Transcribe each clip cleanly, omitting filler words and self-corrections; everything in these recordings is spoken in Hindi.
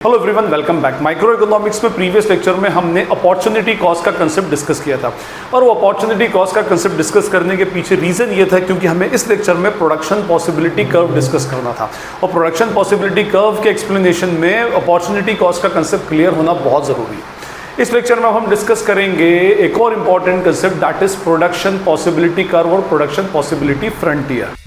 Hello everyone, welcome back. Micro economics में प्रीवियस लेक्चर में हमने अपॉर्चुनिटी कॉस्ट का कंसेप्ट डिस्कस किया था और वो अपॉर्चुनिटी कॉस्ट का कंसेप्ट डिस्कस करने के पीछे रीजन ये था क्योंकि हमें इस लेक्चर में प्रोडक्शन पॉसिबिलिटी कर्व डिस्कस करना था और प्रोडक्शन पॉसिबिलिटी कर्व के एक्सप्लेनेशन में अपॉर्चुनिटी कॉस्ट का कंसेप्ट क्लियर होना बहुत ज़रूरी है। इस लेक्चर में हम डिस्कस करेंगे एक और important concept, that is production possibility curve और प्रोडक्शन पॉसिबिलिटी फ्रंटियर।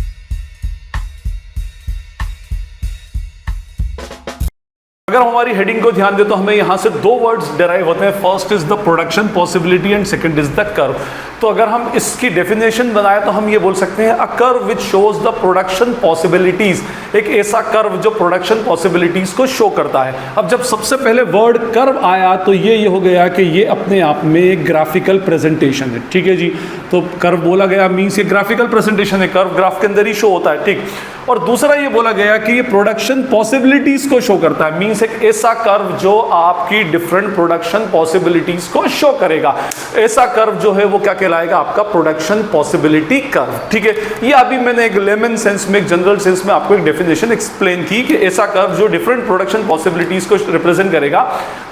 अगर हमारी हेडिंग को ध्यान दे तो हमें यहां से दो वर्ड्स डिराइव होते हैं। First is the production possibility and second is the curve. तो अगर हम इसकी डेफिनेशन बनाए तो हम ये बोल सकते हैं a curve which shows the production possibilities, एक ऐसा कर्व जो प्रोडक्शन पॉसिबिलिटीज को शो करता है। अब जब सबसे पहले वर्ड कर्व आया तो ये हो गया कि ये अपने आप में एक ग्राफिकल प्रेजेंटेशन है, ठीक है जी। तो कर्व बोला गया मीन्स ये ग्राफिकल प्रेजेंटेशन है, कर्व ग्राफ के अंदर ही शो होता है, ठीक। और दूसरा ये बोला गया कि ये प्रोडक्शन पॉसिबिलिटीज को शो करता है, मीन्स एक ऐसा कर्व जो आपकी डिफरेंट प्रोडक्शन पॉसिबिलिटीज को शो करेगा। ऐसा कर्व जो है वो क्या कहलाएगा, आपका प्रोडक्शन पॉसिबिलिटी कर्व, ठीक है। ये अभी मैंने एक लेमन सेंस में, एक जनरल सेंस में आपको एक डेफिनेशन एक्सप्लेन की कि ऐसा कर्व जो डिफरेंट प्रोडक्शन पॉसिबिलिटीज को रिप्रेजेंट करेगा,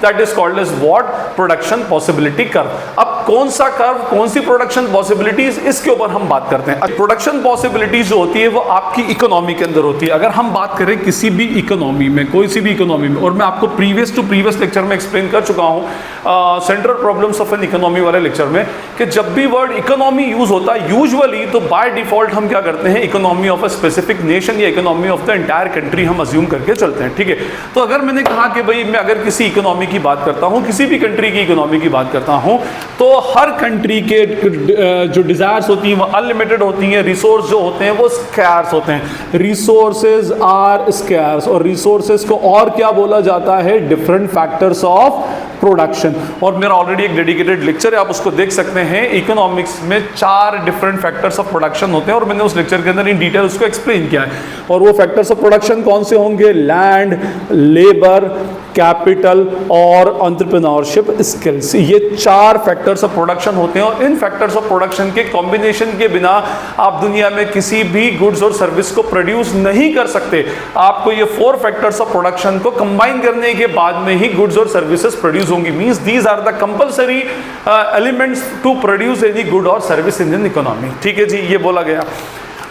that is called as what, production possibility curve. अब कौन सा कर्व, कौन सी प्रोडक्शन पॉसिबिलिटीज, इसके ऊपर हम बात करते हैं। प्रोडक्शन पॉसिबिलिटीज जो होती है वो आपकी इकोनॉमी के अंदर होती है। अगर हम बात करें किसी भी इकोनॉमी में, कोई सी भी इकोनॉमी में, और मैं आपको प्रीवियस लेक्चर में एक्सप्लेन कर चुका हूं central problems of an economy वाले लेक्चर में, कि जब भी वर्ड इकोनॉमी यूज होता है यूजुअली तो बाय डिफॉल्ट हम क्या करते हैं, economy of a specific nation या economy of the entire country हम अज्यूम करके चलते हैं, ठीक है। तो अगर मैंने कहा कि भाई मैं अगर किसी इकोनॉमी की बात करता हूं, किसी भी कंट्री की इकोनॉमी की बात करता हूं, तो हर कंट्री के जो डिजायर्स होती हैं वो अनलिमिटेड होती हैं, रिसोर्स जो होते हैं वो स्कैर्स होते हैं। रिसोर्सेज आर स्कैर्स, और रिसोर्सेज को और क्या बोला जाता है, डिफरेंट फैक्टर्स ऑफ प्रोडक्शन। और मेरा ऑलरेडी एक डेडिकेटेड लेक्चर है, आप उसको देख सकते हैं। इकोनॉमिक्स में 4 डिफरेंट फैक्टर्स ऑफ प्रोडक्शन होते हैं और मैंने उस लेक्चर के अंदर इन डिटेल उसको एक्सप्लेन किया है। और वो फैक्टर्स ऑफ प्रोडक्शन कौन से होंगे, लैंड, लेबर, कैपिटल और एंटरप्रेन्योरशिप स्किल्स। ये 4 फैक्टर्स ऑफ प्रोडक्शन होते हैं और इन फैक्टर्स ऑफ प्रोडक्शन के कॉम्बिनेशन के बिना आप दुनिया में किसी भी गुड्स और सर्विस को प्रोड्यूस नहीं कर सकते। आपको ये 4 फैक्टर्स ऑफ प्रोडक्शन को कंबाइन करने के बाद में ही गुड्स और सर्विसेज प्रोड्यूस होंगी। Means these are the compulsory elements to produce any good और सर्विस इन एन इकोनॉमी, ठीक है जी। ये बोला गया।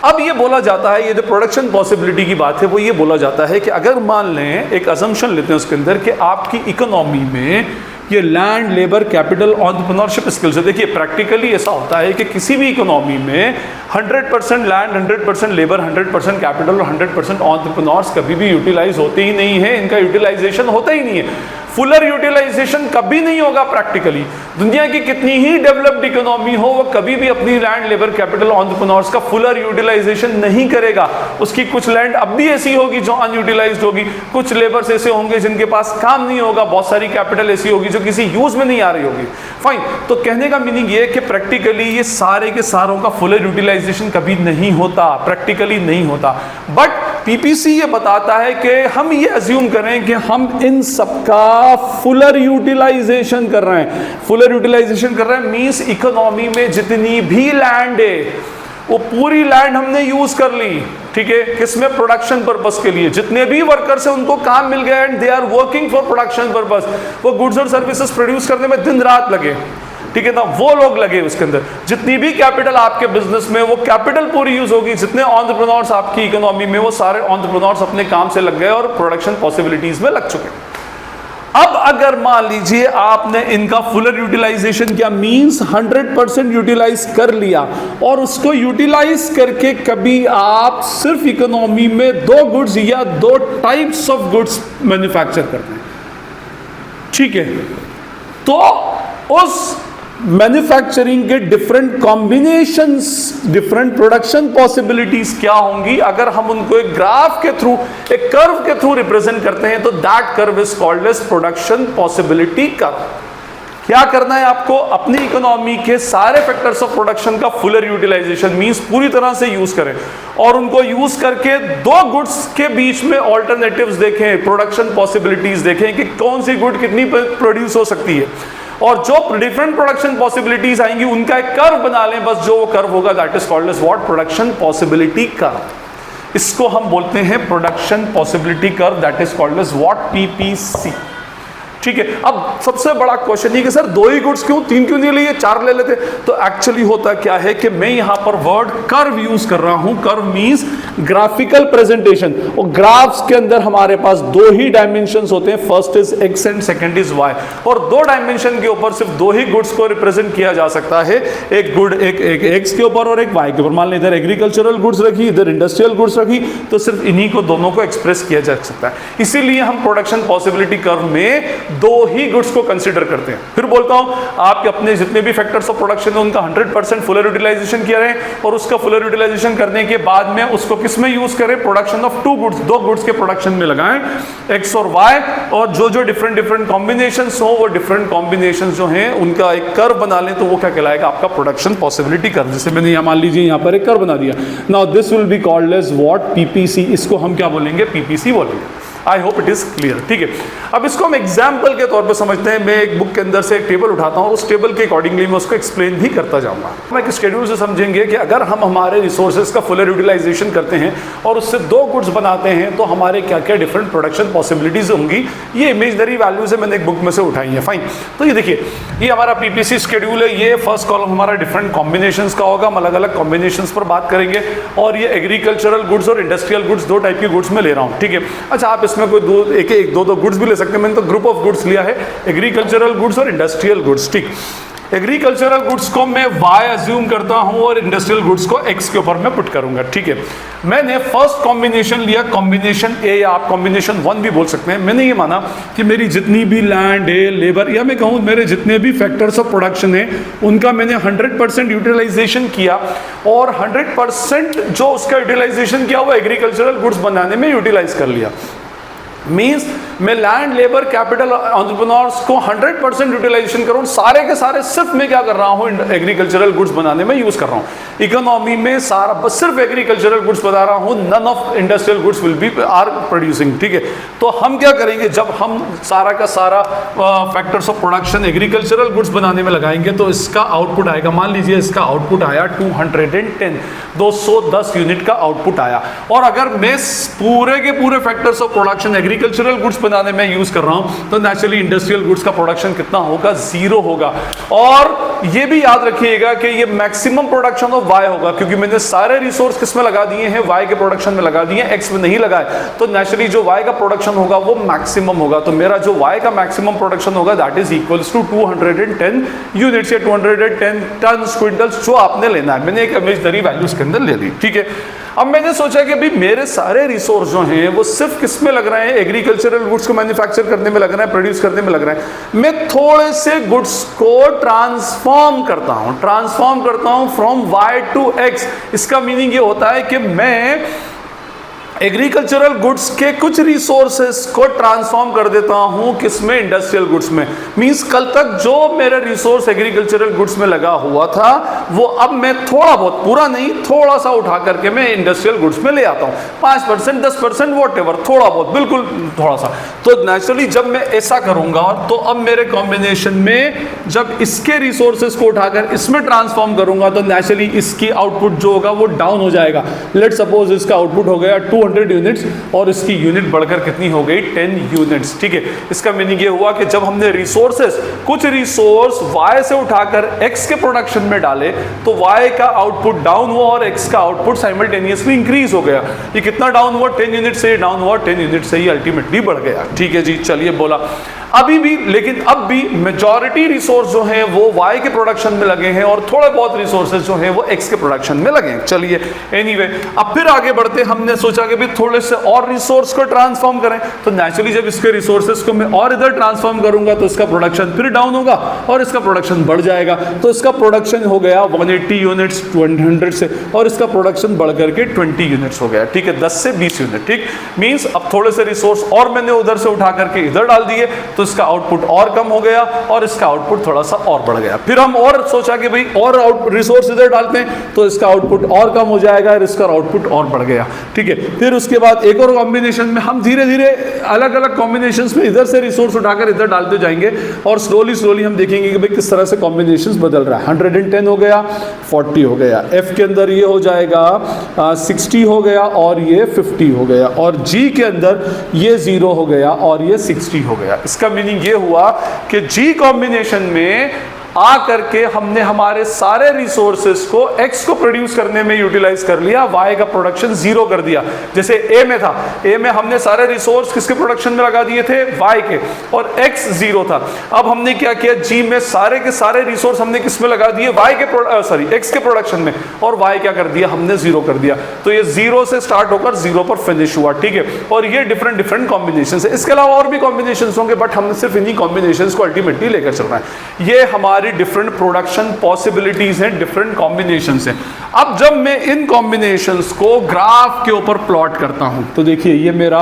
अब ये बोला जाता है, ये जो प्रोडक्शन पॉसिबिलिटी की बात है वो ये बोला जाता है कि अगर मान लें, एक अजम्पशन लेते हैं उसके अंदर कि आपकी इकोनॉमी में ये land, labour, capital, entrepreneurship skills है। देखिए प्रैक्टिकली ऐसा होता है कि किसी भी इकोनॉमी में 100% लैंड, 100% लेबर, 100% कैपिटल और 100% एंटरप्रेन्योर्स कभी भी यूटिलाइज होते ही नहीं है, इनका यूटिलाइजेशन होता ही नहीं है। फुलर यूटिलाइजेशन कभी नहीं होगा प्रैक्टिकली। दुनिया की कितनी ही डेवलप्ड इकोनॉमी हो, वो कभी भी अपनी लैंड, लेबर, कैपिटल, एंटरप्रेन्योर्स का फुलर यूटिलाइजेशन नहीं करेगा। उसकी कुछ लैंड अब भी ऐसी होगी जो अनयूटिलाइज्ड होगी, कुछ लेबर्स ऐसे होंगे जिनके पास काम नहीं होगा, बहुत सारी कैपिटल ऐसी होगी जो किसी यूज में नहीं आ रही होगी। फाइन, तो कहने का मीनिंग ये है कि प्रैक्टिकली ये सारे के सारों का फुलर यूटिलाइजेशन कभी नहीं होता, प्रैक्टिकली नहीं होता। बट पीपीसी ये बताता है कि हम ये अज्यूम करें कि हम इन सबका फुलर यूटिलाइजेशन कर रहे हैं। फुलर यूटिलाइजेशन कर रहे हैं मींस इकोनॉमी में जितनी भी लैंड है वो पूरी लैंड हमने यूज कर ली, ठीक है, किसमें, प्रोडक्शन पर्पस के लिए। जितने भी वर्कर्स हैं उनको काम मिल गया and they are working for production purpose. वो गुड्स और सर्विसेज प्रोड्यूस करने में दिन रात लगे, ठीक है ना, वो लोग लगे उसके अंदर। जितनी भी कैपिटल आपके बिजनेस में, वो कैपिटल पूरी यूज होगी। जितने एंटरप्रेन्योर्स आपकी इकोनॉमी में, वो सारे एंटरप्रेन्योर्स अपने काम से लग गए और प्रोडक्शन पॉसिबिलिटीज में लग चुके। अब अगर मान लीजिए आपने इनका फुलर यूटिलाइजेशन क्या, मींस 100% यूटिलाइज कर लिया और उसको यूटिलाइज करके कभी आप सिर्फ इकोनॉमी में 2 गुड्स या 2 टाइप्स ऑफ गुड्स मैन्युफैक्चर करते हैं, ठीक है, तो उस मैन्युफैक्चरिंग के different combinations, different production possibilities क्या होंगी अगर हम उनको एक ग्राफ के थ्रू, एक कर्व के थ्रू रिप्रेजेंट करते हैं, तो that curve is called as production possibility curve. क्या करना है आपको, अपनी इकोनॉमी के सारे फैक्टर्स ऑफ प्रोडक्शन का फुलर यूटिलाइजेशन मींस पूरी तरह से यूज करें और उनको यूज करके 2 गुड्स के बीच में ऑल्टरनेटिव्स देखें, प्रोडक्शन पॉसिबिलिटीज देखें कि कौन सी गुड कितनी प्रोड्यूस हो सकती है, और जो डिफरेंट प्रोडक्शन पॉसिबिलिटीज आएंगी उनका एक कर्व बना लें, बस जो वो कर्व होगा that is called as what, production possibility curve. इसको हम बोलते हैं production possibility curve, that is called as what, PPC. ठीक है, अब सबसे बड़ा क्वेश्चन ये कि सर 2 ही गुड्स क्यों, 3 क्यों नहीं लिए, 4 ले लेते। तो एक्चुअली होता क्या है कि मैं यहां पर वर्ड कर्व यूज कर रहा हूं। कर्व मींस ग्राफिकल प्रेजेंटेशन, और ग्राफ्स के अंदर हमारे पास 2 ही डायमेंशंस होते हैं, first is X and second is Y, और 2 डायमेंशन के ऊपर सिर्फ 2 ही गुड्स को रिप्रेजेंट किया जा सकता है, एक गुड एक एक्स के ऊपर और एक वाई के ऊपर। मान लीजिए इधर एग्रीकल्चरल गुड्स रखी, इधर इंडस्ट्रियल गुड्स रखी, तो सिर्फ इन्हीं को दोनों को एक्सप्रेस किया जा सकता है। इसीलिए हम प्रोडक्शन पॉसिबिलिटी कर्व में 2 ही गुड्स को कंसीडर करते हैं। फिर बोलता हूं, आपके अपने जितने भी फैक्टर्स ऑफ प्रोडक्शन है उनका 100% फुल यूटिलाइजेशन किया रहे, और उसका फुल यूटिलाइजेशन करने के बाद में उसको किस में यूज करें, प्रोडक्शन ऑफ 2 गुड्स, 2 गुड्स के प्रोडक्शन में लगाएं, एक्स और वाई, और जो जो डिफरेंट कॉम्बिनेशंस हो वो डिफरेंट कॉम्बिनेशंस जो हैं उनका एक कर्व बना लें, तो वो क्या कहलाएगा, आपका प्रोडक्शन पॉसिबिलिटी कर्व। जैसे मैंने यहां मान लीजिए यहां पर एक कर्व बना दिया, now this will be called as what, PPC. इसको हम क्या बोलेंगे, पीपीसी बोलेंगे। I hope it is clear. ठीक है, अब इसको हम एग्जाम्पल के तौर पे समझते हैं। मैं एक बुक के अंदर से एक टेबल उठाता हूं, उस टेबल के अकॉर्डिंगली मैं उसको एक्सप्लेन भी करता जाऊंगा। हम एक शेड्यूल से समझेंगे कि अगर हम हमारे रिसोर्सेज का फुल यूटिलाइजेशन करते हैं और उससे 2 गुड्स बनाते हैं, तो हमारे क्या क्या डिफरेंट प्रोडक्शन पॉसिबिलिटीज होंगी। ये इमेजनरी वैल्यूज है, मैंने एक बुक में से उठाई है। फाइन, तो ये देखिए, ये हमारा पीपीसी शेड्यूल है। ये फर्स्ट कॉलम हमारा डिफरेंट कॉम्बिनेशंस का होगा, हम अलग अलग कॉम्बिनेशंस पर बात करेंगे, और ये एग्रीकल्चरल गुड्स और इंडस्ट्रियल गुड्स 2 टाइप के गुड्स में ले रहा हूँ। ठीक है, अच्छा, आप इसमें कोई एक 2 गुड्स भी ले सकते हैं, मैंने तो ग्रुप ऑफ गुड्स लिया है, एग्रीकल्चरल गुड्स और इंडस्ट्रियल गुड्स। ठीक, एग्रीकल्चरल गुड्स को मैं y अज्यूम करता हूं और इंडस्ट्रियल गुड्स को x के ऊपर मैं पुट करूंगा। ठीक है, मैंने फर्स्ट कॉम्बिनेशन लिया, कॉम्बिनेशन ए, या आप कॉम्बिनेशन 1 भी बोल सकते हैं। मैंने ये माना कि मेरी जितनी भी लैंड है, लेबर, या मैं कहूँ मेरे जितने भी फैक्टर्स ऑफ प्रोडक्शन है, उनका मैंने 100% यूटिलाइजेशन किया, और 100% जो उसका यूटिलाइजेशन किया वो एग्रीकल्चरल गुड्स बनाने में यूटिलाइज कर लिया। मीन्स मैं लैंड, लेबर, कैपिटल, एंटरप्रेन्योर्स को 100% यूटिलाइजेशन कर रहा हूँ, सारे के सारे सिर्फ मैं क्या कर रहा हूँ, एग्रीकल्चरल गुड्स बनाने में यूज कर रहा हूँ। इकोनॉमी में सारा बस सिर्फ एग्रीकल्चरल गुड्स बना रहा हूँ, none of industrial goods will be are producing. ठीक है, तो हम क्या करेंगे, जब हम सारा का सारा factors of production agricultural goods बनाने में लगाएंगे, तो इसका आउटपुट आएगा, मान लीजिए इसका आउटपुट आया 210, 210 यूनिट का आउटपुट आया। और अगर मैं पूरे के पूरे factors of production agricultural goods बनाने में यूज कर रहा हूं, तो नेचुरली इंडस्ट्रियल गुड्स का प्रोडक्शन कितना होगा, 0 होगा। और ये भी याद रखिएगा कि ये मैक्सिमम प्रोडक्शन ऑफ वाई होगा, क्योंकि मैंने सारे रिसोर्स किस में लगा दिए हैं, वाई के प्रोडक्शन में लगा दिए, एक्स में नहीं लगाए, तो नेचुरली जो वाई का प्रोडक्शन होगा वो मैक्सिमम होगा। तो मेरा जो वाई का मैक्सिमम प्रोडक्शन होगा that is equals to 210 units या 210 टन क्विंटल्स, जो आपने लेना है। मैंने एक इमेजनरी वैल्यूज के अंदर ले ली। ठीक है, अब मैंने सोचा कि भाई मेरे सारे रिसोर्स जो हैं वो सिर्फ किस में लग रहे हैं, एग्रीकल्चरल गुड्स को मैन्युफैक्चर करने में लग रहा है, प्रोड्यूस करने में लग रहा है। मैं थोड़े से गुड्स को ट्रांसफॉर्म करता हूं फ्रॉम वाई टू एक्स। इसका मीनिंग ये होता है कि मैं एग्रीकल्चरल गुड्स के कुछ रिसोर्सेस को ट्रांसफॉर्म कर देता हूं किसमें, इंडस्ट्रियल गुड्स में। मींस कल तक जो मेरा रिसोर्स एग्रीकल्चरल गुड्स में लगा हुआ था वो अब मैं थोड़ा बहुत, पूरा नहीं, थोड़ा सा उठा करके मैं इंडस्ट्रियल गुड्स में ले आता हूं, 5%, 10%, वॉटएवर, थोड़ा बहुत, बिल्कुल थोड़ा सा। तो नेचुरली जब मैं ऐसा करूंगा तो अब मेरे कॉम्बिनेशन में जब इसके रिसोर्सेस को उठाकर इसमें ट्रांसफॉर्म करूंगा तो नेचुरली इसकी आउटपुट जो होगा वो डाउन हो जाएगा। लेट सपोज इसका आउटपुट हो गया 200 यूनिट्स और इसकी यूनिट बढ़कर कितनी हो गई, 10 यूनिट्स। ठीक है, इसका मीनिंग ये हुआ कि जब हमने रिसोर्सेस, कुछ रिसोर्स Y से उठाकर X के प्रोडक्शन में डाले तो Y का आउटपुट डाउन हुआ और X का आउटपुट साइमल्टेनियसली इंक्रीज हो गया। ये कितना डाउन हुआ, 10 यूनिट से डाउन हुआ, 10 यूनिट से ही अल्टीमेटली बढ़ गया। ठीक है जी, चलिए बोला अभी भी, लेकिन अब भी मेजॉरिटी रिसोर्स जो हैं वो Y के प्रोडक्शन में लगे हैं और थोड़े बहुत रिसोर्सेज जो हैं वो X के प्रोडक्शन में लगे हैं। चलिए एनीवे, अब फिर आगे बढ़ते, हमने सोचा कि भी थोड़े से और रिसोर्स को ट्रांसफॉर्म करें, तो नेचुरली जब इसके रिसोर्सेज को मैं और इधर ट्रांसफॉर्म करूंगा तो इसका प्रोडक्शन फिर डाउन होगा और इसका प्रोडक्शन बढ़ जाएगा। तो इसका प्रोडक्शन हो गया 180 यूनिट्स 100 से, और इसका प्रोडक्शन बढ़ करके 20 यूनिट्स हो गया। ठीक है, 10 से 20 यूनिट। ठीक, मींस अब थोड़े से रिसोर्स और मैंने उधर से उठा करके इधर डाल दिए तो इसका आउटपुट और कम हो गया और इसका आउटपुट थोड़ा सा और बढ़ गया। फिर हम और सोचा कि भाई और रिसोर्स इधर डालते हैं तो इसका आउटपुट और कम हो जाएगा और इसका आउटपुट और बढ़ गया, ठीक है। फिर उसके बाद एक और कॉम्बिनेशन में हम धीरे धीरे अलग अलग कॉम्बिनेशंस में इधर से रिसोर्स उठाकर इधर डालते जाएंगे और स्लोली हम देखेंगे कि भाई किस तरह से कॉम्बिनेशंस बदल रहा है। 110 हो गया, 40 हो गया, एफ के अंदर ये हो जाएगा 60 हो गया और ये 50 हो गया, और जी के अंदर ये 0 हो गया और ये 60 हो गया। इसका मीनिंग ये हुआ कि जी कॉम्बिनेशन में आ करके हमने हमारे सारे रिसोर्सेस को एक्स को प्रोड्यूस करने में यूटिलाइज कर लिया, वाई का प्रोडक्शन 0 कर दिया। जैसे ए में था, ए में हमने सारे रिसोर्स किसके प्रोडक्शन में लगा दिए थे, वाई के, और एक्स 0 था। अब हमने क्या किया, जी में सारे के सारे रिसोर्स हमने किस में लगा दिए, वाई के एक्स के प्रोडक्शन में, और वाई क्या कर दिया, हमने 0 कर दिया। तो ये 0 से स्टार्ट होकर 0 पर फिनिश हुआ, ठीक है। और ये डिफरेंट कॉम्बिनेशन है। इसके अलावा और भी कॉम्बिनेशन होंगे, बट हमने सिर्फ इन्हीं कॉम्बिनेशन को अल्टीमेटली लेकर चलना है। ये हमारी डिफरेंट प्रोडक्शन पॉसिबिलिटीज हैं, डिफरेंट कॉम्बिनेशंस हैं। अब जब मैं इन कॉम्बिनेशंस को ग्राफ के ऊपर प्लॉट करता हूं तो देखिए ये मेरा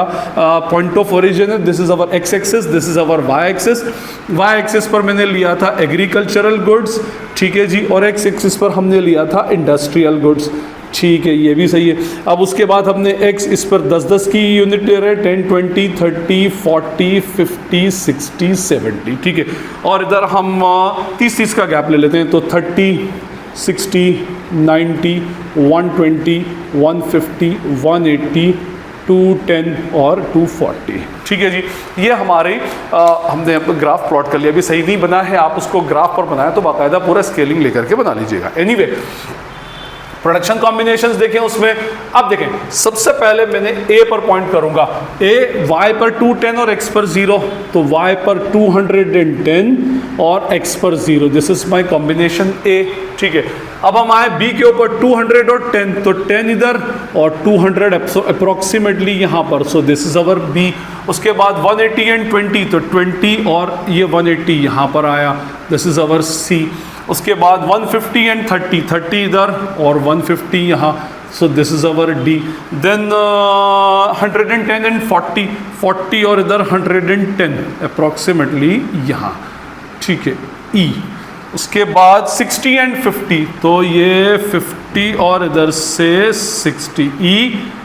पॉइंट ऑफ ओरिजिन है, this is our X axis, this is our Y axis. Y axis पर मैंने लिया था एग्रीकल्चरल गुड्स, ठीक है जी, और एक्स एक्सिस पर हमने लिया था इंडस्ट्रियल गुड्स, ठीक है, ये भी सही है। अब उसके बाद हमने x इस पर 10-10 की यूनिट ले रहे हैं, 10, 20, 30, 40, 50, 60, 70, ठीक है। और इधर हम 30-30 का गैप ले लेते हैं, तो 30, 60, 90, 120, 150, 180, 210 और 240, ठीक है जी। ये हमारे हमने ग्राफ प्लॉट कर लिया। अभी सही नहीं बना है, आप उसको ग्राफ पर बनाए तो बाकायदा पूरा स्केलिंग लेकर के बना लीजिएगा। एनीवे, प्रोडक्शन कॉम्बिनेशंस देखें उसमें। अब देखें, सबसे पहले मैंने ए पर पॉइंट करूंगा, ए वाई पर 210 और एक्स पर 0, तो वाई पर 210 और एक्स पर 0, दिस इज माय कॉम्बिनेशन ए, ठीक है। अब हम आए बी के ऊपर 200 और 10, तो 10 इधर और 200 अप्रोक्सीमेटली यहाँ पर, so this is our B. उसके बाद 180 एंड 20, तो 20 और ये 180 यहाँ पर आया, दिस इज अवर सी। उसके बाद 150 एंड 30, 30 इधर और 150 यहाँ, so this is our D. Then 110 and 40, 40 और इधर 110 अप्रोक्सीमेटली यहाँ, ठीक है, ई। उसके बाद 60 एंड 50, तो ये 50 और इधर से 60, ई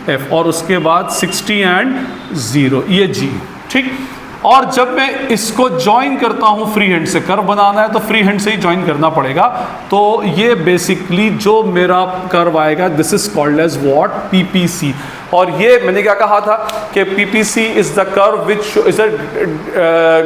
एफ, और उसके बाद 60 एंड 0, ये जी, ठीक। और जब मैं इसको ज्वाइन करता हूं, फ्री हैंड से कर्व बनाना है तो फ्री हैंड से ही ज्वाइन करना पड़ेगा। तो ये बेसिकली जो मेरा कर्व आएगा, this is called as what, PPC. और ये मैंने क्या कहा था कि PPC is the curve which is a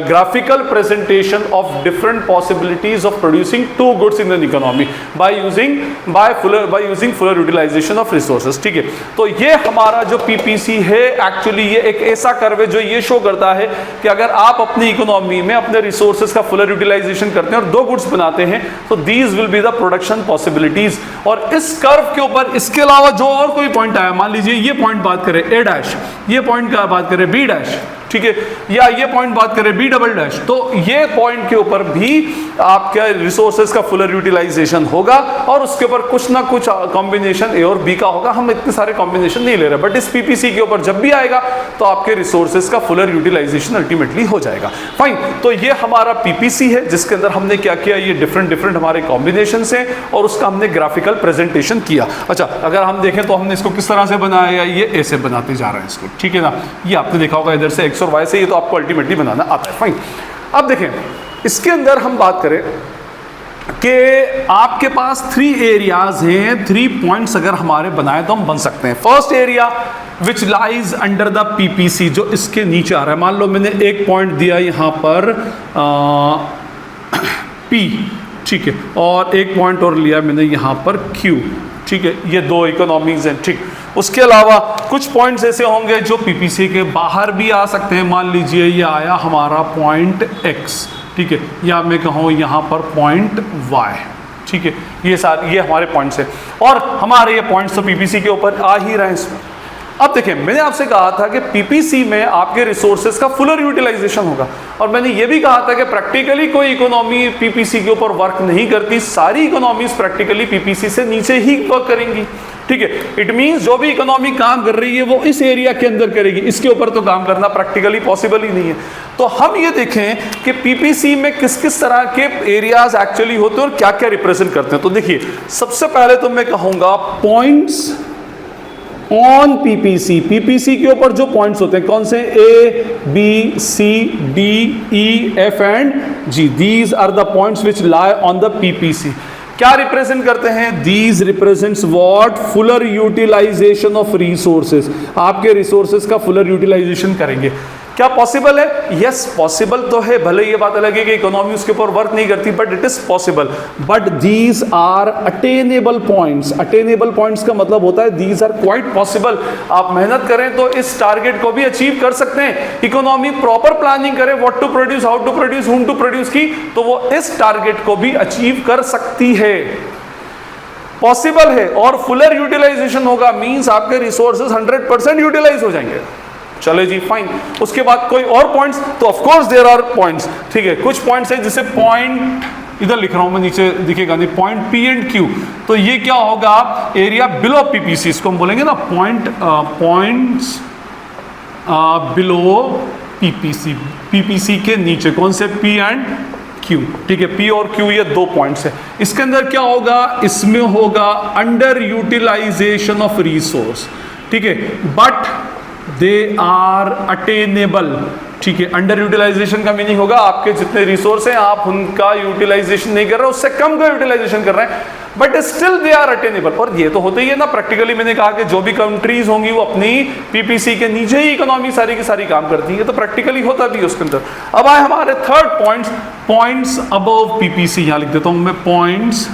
graphical presentation of different possibilities of producing two goods in an economy by using fuller utilization of resources, ठीक है। तो ये हमारा जो पीपीसी है, एक्चुअली ये एक ऐसा कर्व है जो ये शो करता है कि अगर आप अपनी इकोनॉमी में अपने रिसोर्सेज का फुलर यूटिलाइजेशन करते हैं और 2 गुड्स बनाते हैं, तो these will be the production possibilities. और इस कर्व के ऊपर इसके अलावा जो और कोई पॉइंट आया, मान लीजिए ये पॉइंट बात करें ए डैश, ये पॉइंट का बात करें बी डैश, ठीक है, या ये पॉइंट बात करें बी डबल डैश, तो ये पॉइंट के ऊपर भी आपका रिसोर्सेज का फुलर यूटिलाइजेशन होगा और उसके ऊपर कुछ ना कुछ कॉम्बिनेशन ए और बी का होगा। हम इतने सारे कॉम्बिनेशन नहीं ले रहे, बट इस पीपीसी के ऊपर जब भी आएगा तो आपके रिसोर्सेज का फुलर यूटिलाइजेशन अल्टीमेटली हो जाएगा। फाइन, तो ये हमारा पीपीसी है जिसके अंदर हमने क्या किया, ये डिफरेंट हमारे कॉम्बिनेशन हैं और उसका हमने ग्राफिकल प्रेजेंटेशन किया। अच्छा, अगर हम देखें तो हमने इसको किस तरह से बनाया, ये ऐसे बनाते जा रहे हैं इसको, ठीक है ना। ये आपने देखा होगा इधर से एक्स और वाई से, ये तो आपको अल्टीमेटली बनाना आता है। फाइन, अब देखें इसके अंदर हम बात करें कि आपके पास 3 एरियाज हैं, 3 पॉइंट्स अगर हमारे बनाए तो हम बन सकते हैं। First area which lies under the PPC, जो इसके नीचे आ रहा है। मान लो मैंने एक पॉइंट दिया यहाँ पर पी, ठीक है, और एक पॉइंट और लिया मैंने यहाँ पर क्यू, ठीक है, ये 2 इकोनॉमीज हैं, ठीक। उसके अलावा कुछ पॉइंट्स ऐसे होंगे जो पीपीसी के बाहर भी आ सकते हैं। मान लीजिए ये आया हमारा पॉइंट एक्स, ठीक है, या मैं कहूँ यहाँ पर पॉइंट वाई, ठीक है, ये हमारे पॉइंट्स हैं और हमारे ये पॉइंट्स तो पीपीसी के ऊपर आ ही रहे हैं इसमें। अब देखें, मैंने आपसे कहा था कि पीपीसी में आपके रिसोर्सेज का फुलर यूटिलाइजेशन होगा और मैंने ये भी कहा था कि प्रैक्टिकली कोई इकोनॉमी पीपीसी के ऊपर वर्क नहीं करती, सारी इकोनॉमीज प्रैक्टिकली पीपीसी से नीचे ही वर्क करेंगी। ठीक है। इट मींस जो भी इकोनॉमी काम कर रही है वो इस एरिया के अंदर करेगी, इसके ऊपर तो काम करना प्रैक्टिकली पॉसिबल ही नहीं है। तो हम ये देखें कि पीपीसी में किस किस तरह के एरियाज एक्चुअली होते हैं और क्या क्या रिप्रेजेंट करते हैं। तो देखिए, सबसे पहले तो मैं कहूंगा पॉइंट्स ऑन पीपीसी। पीपीसी के ऊपर जो पॉइंट्स होते हैं कौन से, A B C D E F and G, these are the points which lie on the PPC. क्या रिप्रेजेंट करते हैं, these represents what, fuller utilization of resources. आपके रिसोर्सेज का फुलर यूटिलाइजेशन करेंगे। क्या पॉसिबल है, यस पॉसिबल तो है, भले ये बात अलग है कि इकोनॉमी उसके ऊपर वर्क नहीं करती, but it is possible. But these are attainable points. Attainable points का मतलब होता है दीज आर क्वाइट पॉसिबल। आप मेहनत करें तो इस टारगेट को भी अचीव कर सकते हैं। इकोनॉमी प्रॉपर प्लानिंग करे, what to produce, how to produce, whom to produce की, तो वो इस टारगेट को भी अचीव कर सकती है, पॉसिबल है। और फुलर यूटिलाइजेशन होगा मींस आपके रिसोर्सेज 100% यूटिलाइज हो जाएंगे। चले जी, फाइन। उसके बाद कोई और पॉइंट्स, तो of course there are points, ठीक है। कुछ पॉइंट्स है जैसे पॉइंट, इधर लिख रहा हूं मैं, नीचे दिखेगा नहीं, पॉइंट पी एंड क्यू। तो ये क्या होगा, एरिया बिलो पीपीसी, इसको हम बोलेंगे ना पॉइंट्स बिलो पीपीसी। पीपीसी के नीचे कौन से, पी एंड क्यू, ठीक है। पी और क्यू ये दो पॉइंट्स है। इसके अंदर क्या होगा, इसमें होगा अंडर यूटिलाइजेशन ऑफ रिसोर्स, ठीक है, बट दे आर अटेनेबल, ठीक है। अंडर यूटिलाइजेशन का मीनिंग होगा आपके जितने रिसोर्स हैं आप उनका यूटिलाइजेशन नहीं कर रहे, उससे कम का यूटिलाइजेशन कर रहे हैं, but still they are attainable. और ये तो होता ही है ना प्रैक्टिकली। मैंने कहा कि जो भी कंट्रीज होंगी वो अपनी पीपीसी के नीचे ही इकोनॉमी सारी की सारी काम करती है, तो प्रैक्टिकली होता भी है उसके अंदर। अब आए हमारे थर्ड पॉइंट्स अबव पीपीसी। यहां लिख देता हूं मैं, पॉइंट्स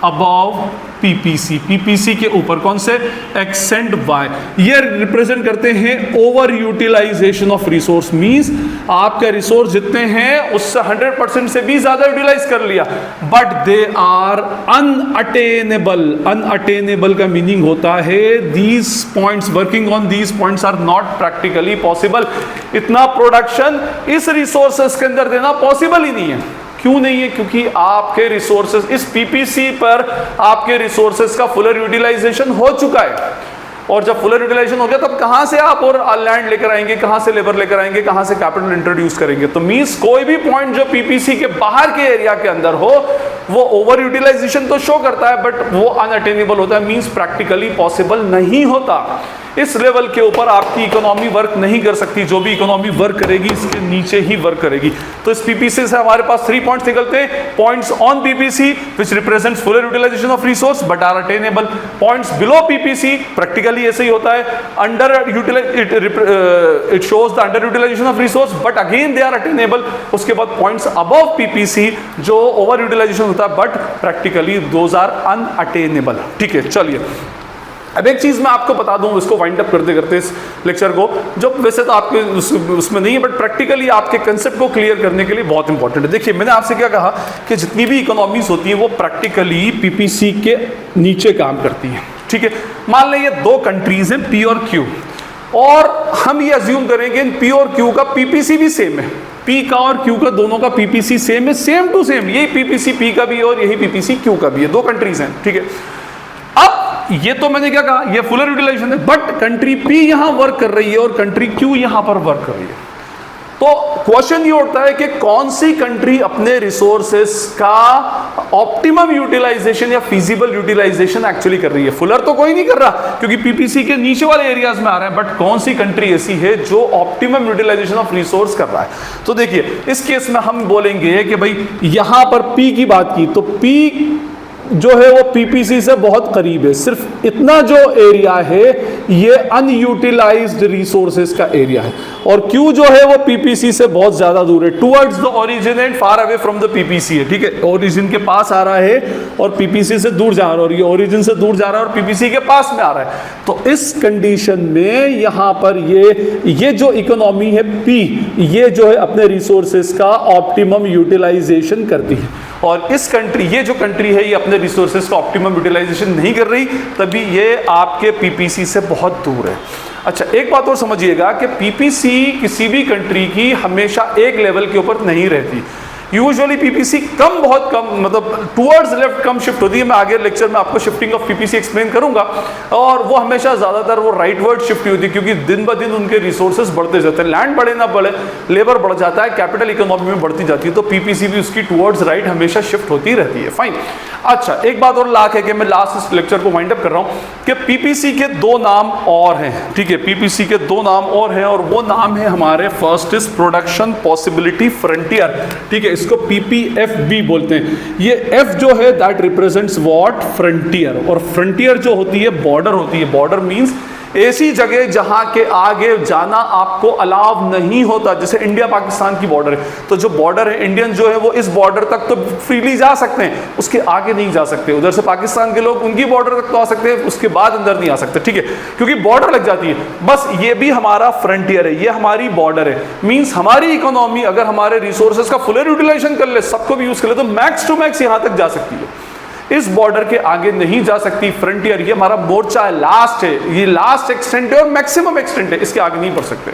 अबव पीपीसी। पीपीसी के ऊपर कौन से, एक्स एंड वाई। ये रिप्रेजेंट करते हैं over utilization of resource. Means आपके रिसोर्स जितने हैं उससे 100% से भी ज्यादा यूटिलाइज कर लिया, but they are unattainable. Unattainable का मीनिंग होता है these points, working on these points are not practically possible. इतना प्रोडक्शन इस रिसोर्सेस के अंदर देना पॉसिबल ही नहीं है। क्यों नहीं है, क्योंकि आपके रिसोर्सेज इस पीपीसी पर आपके रिसोर्सेज का फुलर यूटिलाइजेशन हो चुका है। और जब फुलर यूटिलाइजेशन हो गया तब कहां से आप और लैंड लेकर आएंगे, कहां से लेबर लेकर आएंगे, कहां से कैपिटल इंट्रोड्यूस करेंगे। तो मींस कोई भी पॉइंट जो पीपीसी के बाहर के एरिया के अंदर हो वो ओवर यूटिलाइजेशन तो शो करता है, बट वो अनअटेनेबल होता है, मींस प्रैक्टिकली पॉसिबल नहीं होता। इस लेवल के ऊपर आपकी इकोनॉमी वर्क नहीं कर सकती। जो भी इकोनॉमी वर्क करेगी इसके नीचे ही वर्क करेगी। तो इस पीपीसी से हमारे पास 3 पॉइंट्स निकलते हैं। Points on PPC which represents fuller utilization of resource but are attainable. Points below PPC practically ऐसे ही होता है, under it shows the under utilization of resource but again they are attainable. उसके बाद पॉइंट्स अबव पीपीसी जो ओवर यूटिलाइजेशन होता है but practically those are unattainable. ठीक है, चलिए अब एक चीज मैं आपको बता दूं, इसको वाइंड अप करते करते इस लेक्चर को, जो वैसे तो आपके उसमें नहीं है बट प्रैक्टिकली आपके कंसेप्ट को क्लियर करने के लिए बहुत इंपॉर्टेंट है। देखिए मैंने आपसे क्या कहा कि जितनी भी इकोनॉमीज होती हैं वो प्रैक्टिकली पीपीसी के नीचे काम करती हैं। ठीक है, मान लें ये 2 कंट्रीज हैं पी और क्यू, और हम ये अज्यूम करेंगे इन पी और क्यू का पीपीसी भी सेम है। पी का और क्यू का दोनों का पीपीसी सेम है, सेम टू सेम। यही पीपीसी पी का भी है और यही पीपीसी क्यू का भी है, 2 कंट्रीज हैं। ठीक है, अब ये तो मैंने क्या कहा, ये फुलर यूटिलाइजेशन है, बट कंट्री पी यहां वर्क कर रही है और कंट्री क्यू यहां पर वर्क कर रही है। तो क्वेश्चन ये उठता है कि कौन सी कंट्री अपने रिसोर्सेस का ऑप्टिमम यूटिलाइजेशन या फिजिबल यूटिलाइजेशन एक्चुअली कर रही है। फुलर तो कोई नहीं कर रहा क्योंकि पीपीसी के नीचे वाले एरियाज में आ रहा है, बट कौन सी कंट्री ऐसी है जो ऑप्टिमम यूटिलाइजेशन ऑफ रिसोर्स कर रहा है। तो देखिए इस केस में हम बोलेंगे कि भाई यहां पर पी की बात की तो पी जो है वो पीपीसी से बहुत करीब है। सिर्फ इतना जो एरिया है ये अनयूटिलाइज्ड रिसोर्सेज का एरिया है, और क्यू जो है वो पीपीसी से बहुत ज्यादा दूर है, towards the origin and far away from the PPC है। ठीक है, ओरिजिन के पास आ रहा है और पीपीसी से दूर जा रहा है, और ये ओरिजिन से दूर जा रहा है और पीपीसी के पास में आ रहा है। तो इस कंडीशन में यहां पर ये जो इकोनॉमी है पी, ये जो है अपने रिसोर्सेज का ऑप्टिमम यूटिलाइजेशन करती है, और इस कंट्री, ये जो कंट्री है ये अपने रिसोर्सेज का ऑप्टिमम यूटिलाइजेशन नहीं कर रही, तभी ये आपके पीपीसी से बहुत दूर है। अच्छा, एक बात और समझिएगा कि पीपीसी किसी भी कंट्री की हमेशा एक लेवल के ऊपर नहीं रहती। यूजुअली पीपीसी कम, बहुत कम, मतलब टुवर्ड्स लेफ्ट कम शिफ्ट होती है। मैं आगे लेक्चर में आपको शिफ्टिंग ऑफ पीपीसी एक्सप्लेन करूंगा, और वो हमेशा ज्यादातर वो राइटवर्ड शिफ्ट होती है, क्योंकि दिन ब दिन उनके रिसोर्सेज बढ़ते जाते हैं, लैंड बढ़े ना बढ़े, लेबर बढ़ जाता है, कैपिटल इकोनॉमी में बढ़ती जाती है, तो पीपीसी भी उसकी टुवर्ड्स राइट हमेशा शिफ्ट होती रहती है। फाइन। अच्छा, एक बात और लाख है कि मैं लास्ट इस लेक्चर को वाइंड अप कर रहा हूं कि पीपीसी के दो नाम और हैं, ठीक है, पीपीसी के दो नाम और हैं, और वो नाम है हमारे, first is production possibility frontier, ठीक है, इसको पीपीएफबी बोलते हैं। ये एफ जो है दैट रिप्रेजेंट्स व्हाट, फ्रंटियर, और फ्रंटियर जो होती है बॉर्डर होती है। बॉर्डर मींस ऐसी जगह जहां के आगे जाना आपको अलाउ नहीं होता, जैसे इंडिया पाकिस्तान की बॉर्डर है, तो जो बॉर्डर है, इंडियन जो है वो इस बॉर्डर तक तो फ्रीली जा सकते हैं, उसके आगे नहीं जा सकते। उधर से पाकिस्तान के लोग उनकी बॉर्डर तक तो आ सकते हैं, उसके बाद अंदर नहीं आ सकते, ठीक है, क्योंकि बॉर्डर लग जाती है। बस ये भी हमारा फ्रंटियर है, ये हमारी बॉर्डर है। मींस हमारी इकोनॉमी अगर हमारे रिसोर्सेज का फुल यूटिलाइजेशन कर ले, सबको भी यूज कर ले, तो मैक्स टू मैक्स यहां तक जा सकती है, इस बॉर्डर के आगे नहीं जा सकती। फ्रंटियर ये हमारा मोर्चा है, लास्ट है, ये लास्ट एक्सटेंट है और मैक्सिमम एक्सटेंट है, इसके आगे नहीं बढ़ सकते।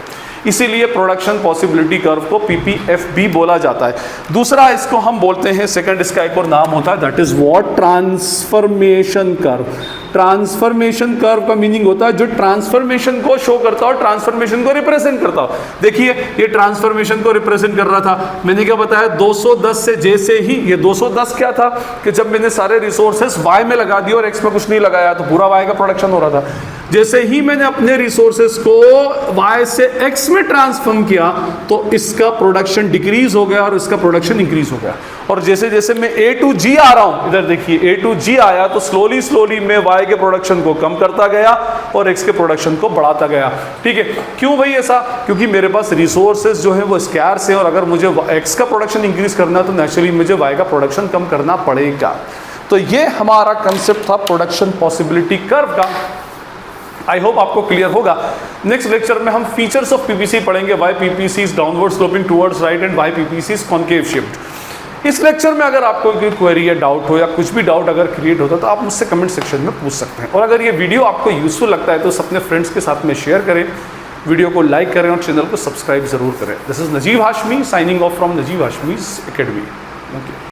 इसीलिए प्रोडक्शन पॉसिबिलिटी कर्व को पीपीएफबी बोला जाता है। दूसरा इसको हम बोलते हैं, सेकंड इसका एक और नाम होता है, that is what, transformation curve. Transformation curve का मीनिंग होता है जो ट्रांसफॉर्मेशन को शो करता हो, ट्रांसफॉर्मेशन को रिप्रेजेंट करता हो। देखिए ये ट्रांसफॉर्मेशन को रिप्रेजेंट कर रहा था, मैंने क्या बताया, 210 से जैसे ही ये 210 क्या था कि जब मैंने सारे रिसोर्सेस वाई में लगा दिए और एक्स में कुछ नहीं लगाया, तो पूरा वाई का प्रोडक्शन हो रहा था। जैसे ही मैंने अपने रिसोर्सेस को वाई से एक्स में ट्रांसफॉर्म किया, तो इसका प्रोडक्शन डिक्रीज हो गया और इसका प्रोडक्शन इंक्रीज हो गया। और जैसे जैसे मैं ए टू जी आ रहा हूं, इधर देखिए ए टू जी आया, तो स्लोली स्लोली मैं वाई के प्रोडक्शन को कम करता गया और एक्स के प्रोडक्शन को बढ़ाता गया, ठीक है। क्यों भाई ऐसा? क्योंकि मेरे पास रिसोर्सेज जो है वो स्कैर्स है, और अगर मुझे एक्स का प्रोडक्शन इंक्रीज करना है तो नेचुरली मुझे वाई का प्रोडक्शन कम करना पड़ेगा। तो ये हमारा कंसेप्ट था प्रोडक्शन पॉसिबिलिटी कर्व का। आई होप आपको क्लियर होगा। नेक्स्ट लेक्चर में हम फीचर्स ऑफ पीपीसी पढ़ेंगे, why PPC is downward sloping towards right and why PPC is concave shift. इस लेक्चर में अगर आपको कोई क्वेरी या डाउट हो या कुछ भी डाउट अगर क्रिएट होता है तो आप मुझसे कमेंट सेक्शन में पूछ सकते हैं। और अगर ये वीडियो आपको यूजफुल लगता है तो अपने फ्रेंड्स के साथ में शेयर करें, वीडियो को लाइक करें और चैनल को सब्सक्राइब जरूर करें। This is Najeeb Hashmi signing off from Najeeb Hashmi's academy. Thank you.